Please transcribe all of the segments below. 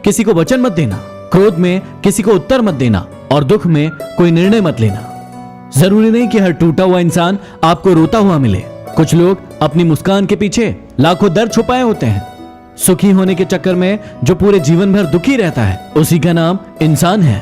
किसी को वचन मत देना, क्रोध में किसी को उत्तर मत देना और दुख में कोई निर्णय मत लेना। जरूरी नहीं कि हर टूटा हुआ इंसान आपको रोता हुआ मिले। कुछ लोग अपनी मुस्कान के पीछे लाखों दर्द छुपाए होते हैं। सुखी होने के चक्कर में जो पूरे जीवन भर दुखी रहता है, उसी का नाम इंसान है।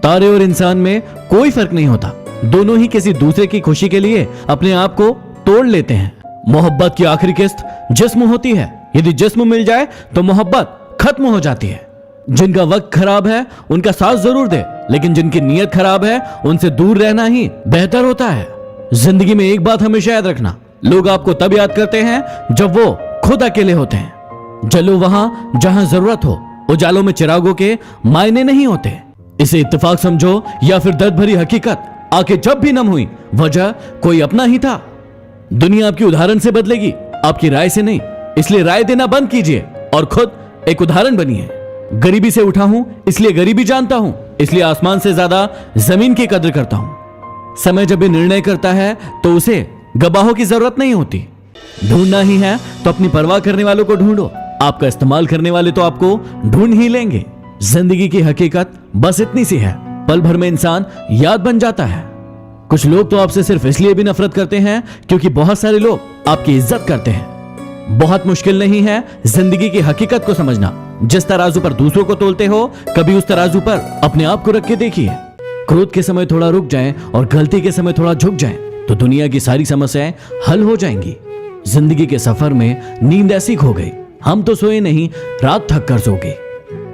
तारे और इंसान में कोई फर्क नहीं होता, दोनों ही किसी दूसरे की खुशी के लिए अपने आप को तोड़ लेते हैं। मोहब्बत की आखिरी किस्त जिस्म होती है। यदि जिस्म मिल जाए तो मोहब्बत खत्म हो जाती है। जिनका वक्त खराब है उनका साथ जरूर दे, लेकिन जिनकी नीयत खराब है उनसे दूर रहना ही बेहतर होता है। जिंदगी में एक बात हमेशा याद रखना, लोग आपको तब याद करते हैं जब वो खुद अकेले होते हैं। जलो वहां जहां जरूरत हो, उजालों में चिरागों के मायने नहीं होते। इसे इत्तेफाक समझो या फिर दर्द भरी हकीकत, आंखें जब भी नम हुई वजह कोई अपना ही था। दुनिया आपकी उदाहरण से बदलेगी, आपकी राय से नहीं। इसलिए राय देना बंद कीजिए और खुद एक उदाहरण बनिए। गरीबी से उठा हूं इसलिए गरीबी जानता हूं, इसलिए आसमान से ज्यादा जमीन की कदर करता हूं। समय जब भी निर्णय करता है तो उसे गवाहों की जरूरत नहीं होती। ढूंढना ही है तो अपनी परवाह करने वालों को ढूंढो। आपका इस्तेमाल करने वाले तो आपको ढूंढ ही लेंगे। जिंदगी की हकीकत बस इतनी सी है, पल भर में इंसान याद बन जाता है। कुछ लोग तो आपसे सिर्फ इसलिए भी नफरत करते हैं क्योंकि बहुत सारे लोग आपकी इज्जत करते हैं। बहुत मुश्किल नहीं है जिंदगी की हकीकत को समझना। जिस तराजू पर दूसरों को तोलते हो, कभी उस तराजू पर अपने आप को रख के देखिए। क्रोध के समय थोड़ा रुक जाएं और गलती के समय थोड़ा झुक जाएं तो दुनिया की सारी समस्याएं हल हो जाएंगी। जिंदगी के सफर में नींद ऐसी खो गई, हम तो सोए नहीं, रात थक कर सो गए।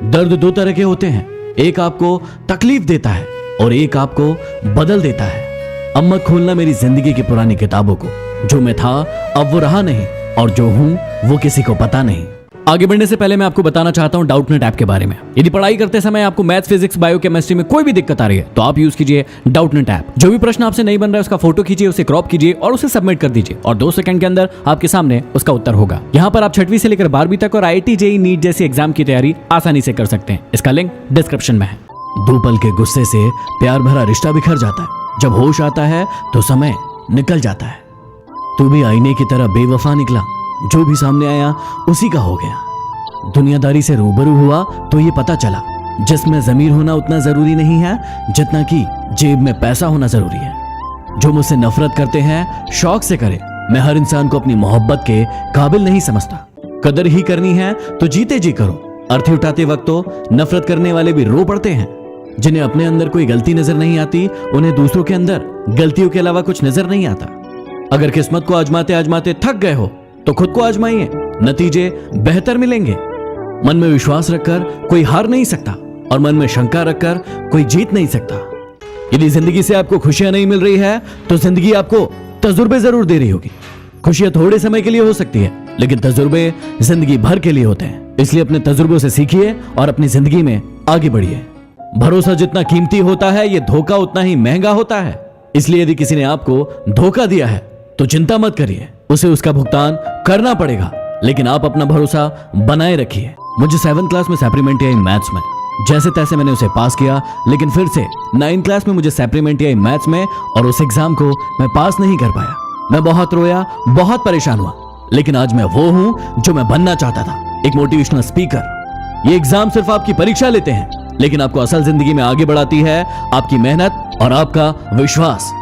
दर्द दो तरह के होते हैं, एक आपको तकलीफ देता है और एक आपको बदल देता है। अब मत खोलना मेरी जिंदगी की पुरानी किताबों को। जो मैं था अब वो रहा नहीं, और जो हूं वो किसी को पता नहीं। आगे बढ़ने से पहले मैं आपको बताना चाहता हूं डाउटनेट ऐप के बारे में। यदि पढ़ाई करते समय आपको मैथ्स, फिजिक्स, बायो, केमिस्ट्री में कोई भी दिक्कत आ रही है तो आप यूज कीजिए डाउटनेट ऐप। जो भी प्रश्न आपसे नहीं बन रहा है उसका फोटो खींचिए, उसे क्रॉप कीजिए और उसे सबमिट कर दीजिए और 2 सेकंड के अंदर आपके सामने उसका उत्तर होगा। यहाँ पर आप 6वीं से लेकर 12वीं तक और IIT, JEE, नीट जैसी एग्जाम की तैयारी आसानी से कर सकते हैं। इसका लिंक डिस्क्रिप्शन में है। 2 पल के गुस्से से प्यार भरा रिश्ता बिखर जाता है। जब होश आता है तो समय निकल जाता है। तू भी आईने की तरह बेवफा निकला, जो भी सामने आया उसी का हो गया। दुनियादारी से रूबरू हुआ तो ये पता चला, जिसमें ज़मीर होना उतना जरूरी नहीं है जितना कि जेब में पैसा होना जरूरी है। जो मुझसे नफरत करते हैं शौक से करे, मैं हर इंसान को अपनी मोहब्बत के काबिल नहीं समझता। कदर ही करनी है तो जीते जी करो। अर्थी उठाते वक्त तो नफरत करने वाले भी रो पड़ते हैं। जिन्हें अपने अंदर कोई गलती नजर नहीं आती, उन्हें दूसरों के अंदर गलतियों के अलावा कुछ नजर नहीं आता। अगर किस्मत को आजमाते आजमाते थक गए हो तो खुद को आजमाइए, नतीजे बेहतर मिलेंगे। मन में विश्वास रखकर कोई हार नहीं सकता और मन में शंका रखकर कोई जीत नहीं सकता। यदि जिंदगी से आपको खुशियां नहीं मिल रही है तो जिंदगी आपको तजुर्बे जरूर दे रही होगी। खुशियां थोड़े समय के लिए हो सकती है, लेकिन तजुर्बे जिंदगी भर के लिए होते हैं। इसलिए अपने तजुर्बों से सीखिए और अपनी जिंदगी में आगे बढ़िए। भरोसा जितना कीमती होता है, ये धोखा उतना ही महंगा होता है। इसलिए यदि किसी ने आपको धोखा दिया है तो चिंता मत करिए, उसे उसका भुगतान करना पड़ेगा, लेकिन आप अपना भरोसा बनाए रखिए। मुझे 7th क्लास में सप्लीमेंट्री आई मैथ्स में, जैसे तैसे मैंने उसे पास किया, लेकिन फिर से 9th क्लास में मुझे सप्लीमेंट्री आई मैथ्स में और उस एग्जाम को मैं पास नहीं कर पाया। मैं बहुत रोया, बहुत परेशान हुआ, लेकिन आज मैं वो हूं जो मैं बनना चाहता था, एक मोटिवेशनल स्पीकर। ये एग्जाम सिर्फ आपकी परीक्षा लेते हैं, लेकिन आपको असल जिंदगी में आगे बढ़ाती है आपकी मेहनत और आपका विश्वास।